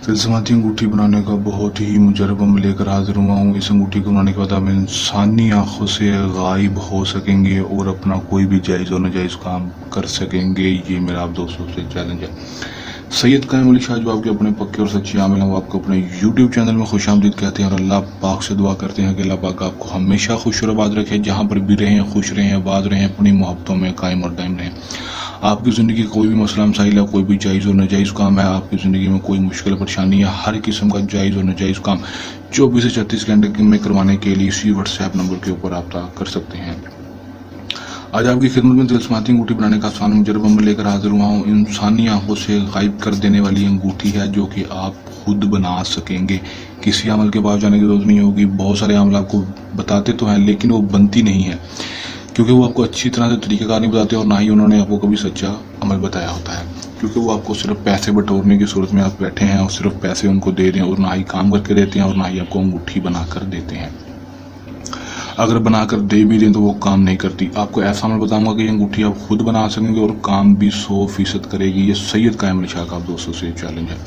तिलस्माती अंगूठी बनाने का बहुत ही मुजरब अमल लेकर हाजिर हुआ हूँ। इस अंगूठी को बनाने के बाद आप इंसानी आंखों से गायब हो सकेंगे और अपना कोई भी जायज़ और नाजायज़ काम कर सकेंगे। ये मेरा आप दोस्तों से चैलेंज है। सैयद कायम अली शाह जो आपके अपने पक्के और सच्चे आमिल हैं, वो आपको अपने यूट्यूब चैनल में खुशामदीद कहते हैं और अल्लाह पाक से दुआ करते हैं कि अल्लाह पाक आपको हमेशा खुश और आबाद रखे। जहाँ पर भी रहें खुश रहें, आबाद रहें, अपनी मोहब्बतों में कायम और दायम रहें। आपकी ज़िंदगी का कोई भी मसला मसाइल है, कोई भी जायज़ और नाजायज़ काम है, आपकी ज़िंदगी में कोई मुश्किल परेशानी है, हर किस्म का जायज़ और नाजायज़ काम 24 से 36 घंटे में करवाने के लिए इसी व्हाट्सएप नंबर के ऊपर रब्ता कर सकते हैं। आज आपकी खिदमत में तिलस्माती अंगूठी बनाने का आसान मुजरब अमल लेकर हाजिर हुआ हूँ। इंसानी आंखों से गायब कर देने वाली अंगूठी है जो कि आप खुद बना सकेंगे। किसी अमल के पास जाने की जरूरत नहीं होगी। बहुत सारे अमल आपको बताते तो हैं लेकिन वो बनती नहीं है, क्योंकि वो आपको अच्छी तरह से तरीक़ाकार नहीं बताते और ना ही उन्होंने आपको कभी सच्चा अमल बताया होता है। क्योंकि वो आपको सिर्फ पैसे बटोरने की सूरत में आप बैठे हैं और सिर्फ पैसे उनको दे रहे हैं और ना ही काम करके देते हैं और ना ही आपको अंगूठी बना कर देते हैं। अगर बनाकर दे भी दें तो वो काम नहीं करती। आपको ऐसा अमल बताऊंगा कि ये अंगूठी आप खुद बना सकेंगे और काम भी 100% करेगी। ये सैयद कायम अली शाह का आप दोस्तों से चैलेंज है।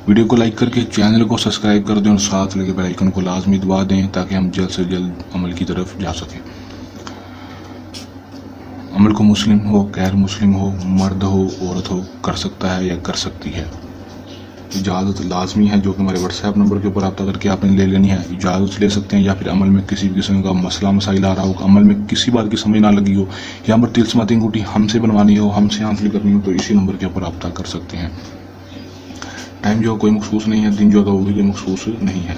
वीडियो को लाइक करके चैनल को सब्सक्राइब कर दें और साथ लगे बेल आइकन को लाजमी दबा दें ताकि हम जल्द से जल्द अमल की तरफ जा सकें। अमल को मुस्लिम हो, गैर मुस्लिम हो, मर्द हो, औरत हो, कर सकता है या कर सकती है। इजाज़त लाजमी है जो कि हमारे व्हाट्सएप नंबर के ऊपर रब्ता करके आपने ले लेनी है। इजाज़त ले सकते हैं या फिर अमल में किसी भी किस्म का मसला मसाइल आ रहा हो, अमल में किसी बात की समझ ना लगी हो या पर तिलस्माती अंगूठी हमसे बनवानी हो, हमसे हासिल करनी हो, तो इसी नंबर के ऊपर रब्ता कर सकते हैं। टाइम जो कोई मखसूस नहीं है, दिन जो होगा वो भी कोई मखसूस नहीं है।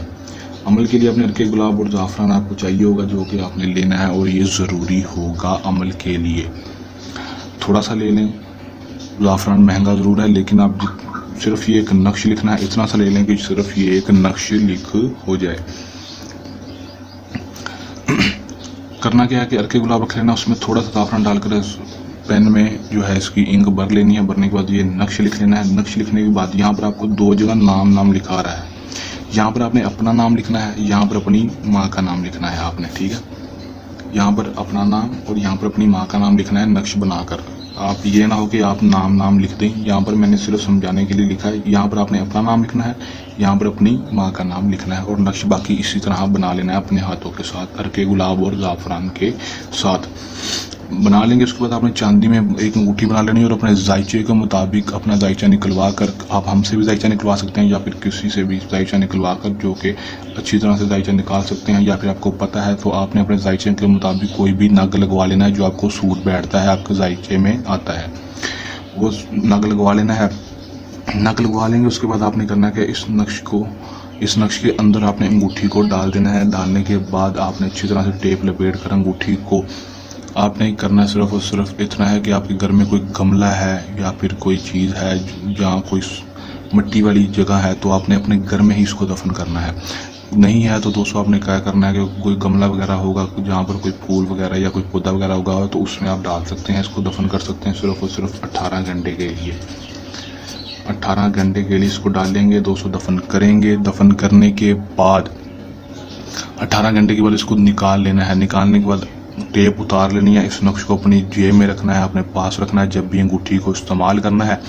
अमल के लिए अपने अरके गुलाब और ज़ाफ़रान आपको चाहिए होगा जो कि आपने लेना है और ये ज़रूरी होगा अमल के लिए। थोड़ा सा ले लें, ज़ाफ़रान महंगा ज़रूर है लेकिन आप सिर्फ ये एक नक्श लिखना है, इतना सा ले लें कि सिर्फ ये एक नक्श लिख हो जाए। करना क्या है कि अरके गुलाब रख लेना, उसमें थोड़ा सा ज़ाफ़रान डालकर पेन में जो है इसकी इंक भर लेनी है। भरने के बाद ये नक्श लिख लेना है। नक्श लिखने के बाद यहाँ पर आपको 2 जगह नाम लिखा रहा है। यहाँ पर आपने अपना नाम लिखना है, यहाँ पर अपनी माँ का नाम लिखना है आपने, ठीक है। यहाँ पर अपना नाम और यहाँ पर अपनी माँ का नाम लिखना है नक्श बनाकर। आप ये ना हो कि आप नाम लिख दें। यहाँ पर मैंने सिर्फ समझाने के लिए लिखा है। यहाँ पर आपने अपना नाम लिखना है, यहाँ पर अपनी माँ का नाम लिखना है और नक्श बाकी इसी तरह बना लेना है अपने हाथों के साथ, अरके गुलाब और ज़ाफ़रान के साथ बना लेंगे। उसके बाद आपने चांदी में एक अंगूठी बना लेनी है और अपने जायचे के मुताबिक अपना जायचा निकलवा कर, आप हमसे भी जायचा निकलवा सकते हैं या फिर किसी से भी जायचा निकलवा कर जो कि अच्छी तरह से जायचा निकाल सकते हैं, या फिर आपको पता है तो आपने अपने जायचे के मुताबिक कोई भी नग लगवा लेना है जो आपको सूट बैठता है, आपके जायचे में आता है, वो नग लगवा लेना है। नग लगवा लेंगे उसके बाद आपने करना है कि इस नक्श के अंदर आपने अंगूठी को डाल देना है। डालने के बाद आपने अच्छी तरह से टेप लपेट कर अंगूठी को आपने करना सिर्फ और सिर्फ इतना है कि आपके घर में कोई गमला है या फिर कोई चीज़ है जहाँ कोई मिट्टी वाली जगह है तो आपने अपने घर में ही इसको दफन करना है। नहीं है तो दोस्तों आपने क्या करना है कि कोई गमला वगैरह होगा जहाँ पर कोई फूल वगैरह या कोई पौधा वगैरह होगा तो उसमें आप डाल सकते हैं, इसको दफन कर सकते हैं सिर्फ और सिर्फ 18 घंटे के लिए। 18 घंटे के लिए इसको डालेंगे दोस्तों, दफन करेंगे। दफन करने के बाद 18 घंटे के बाद इसको निकाल लेना है। निकालने के बाद टेप उतार लेनी है। इस नक्श को अपनी जेब में रखना है, अपने पास रखना है जब भी अंगूठी को इस्तेमाल करना है।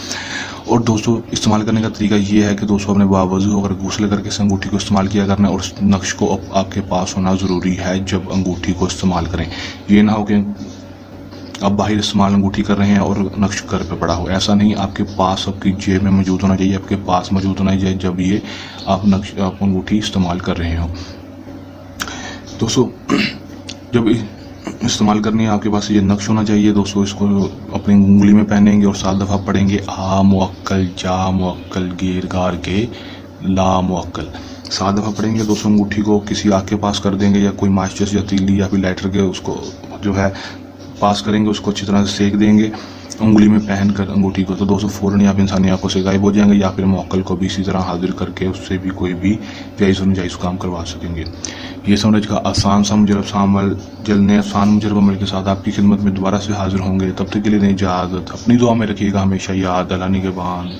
और दोस्तों इस्तेमाल करने का तरीका ये है कि दोस्तों अपने बावजू अगर गूसले करके इस अंगूठी को इस्तेमाल किया करना है और उस नक्श को आपके पास होना ज़रूरी है जब अंगूठी को इस्तेमाल करें। ये ना हो कि आप बाहर इस्तेमाल अंगूठी कर रहे हैं और नक्श घर पे पड़ा हो, ऐसा नहीं। आपके पास आपकी जेब में मौजूद होना चाहिए, आपके पास मौजूद होना चाहिए जब ये आप अंगूठी इस्तेमाल कर रहे हो। दोस्तों जब इस्तेमाल करनी है आपके पास ये नक्श होना चाहिए दोस्तों। इसको अपनी उंगली में पहनेंगे और 7 दफ़ा पढ़ेंगे आ मुअक्कल जा मुअक्कल गेर गार के ला मुअक्कल। 7 दफ़ा पढ़ेंगे दोस्तों। अंगूठी को किसी आग के पास कर देंगे या कोई माचिस या तीली या फिर लाइटर के उसको जो है पास करेंगे, उसको अच्छी तरह से सेक देंगे उंगली में पहन कर अंगूठी को। तो दोस्तों फ़ौरन आप इंसानी आंखों से गायब हो जाएंगे या फिर मुअक्कल को भी इसी तरह हाजिर करके उससे भी कोई भी जायज़ और नाजायज़ काम करवा सकेंगे। ये समझ का आसान सा मुजरब सा अमल जल्द नए आसान मुजरब अमल के साथ आपकी खिदमत में दोबारा से हाजिर होंगे। तब तक के लिए इजाज़त। अपनी दुआ में रखिएगा हमेशा याद, अल्लाह निगहबान।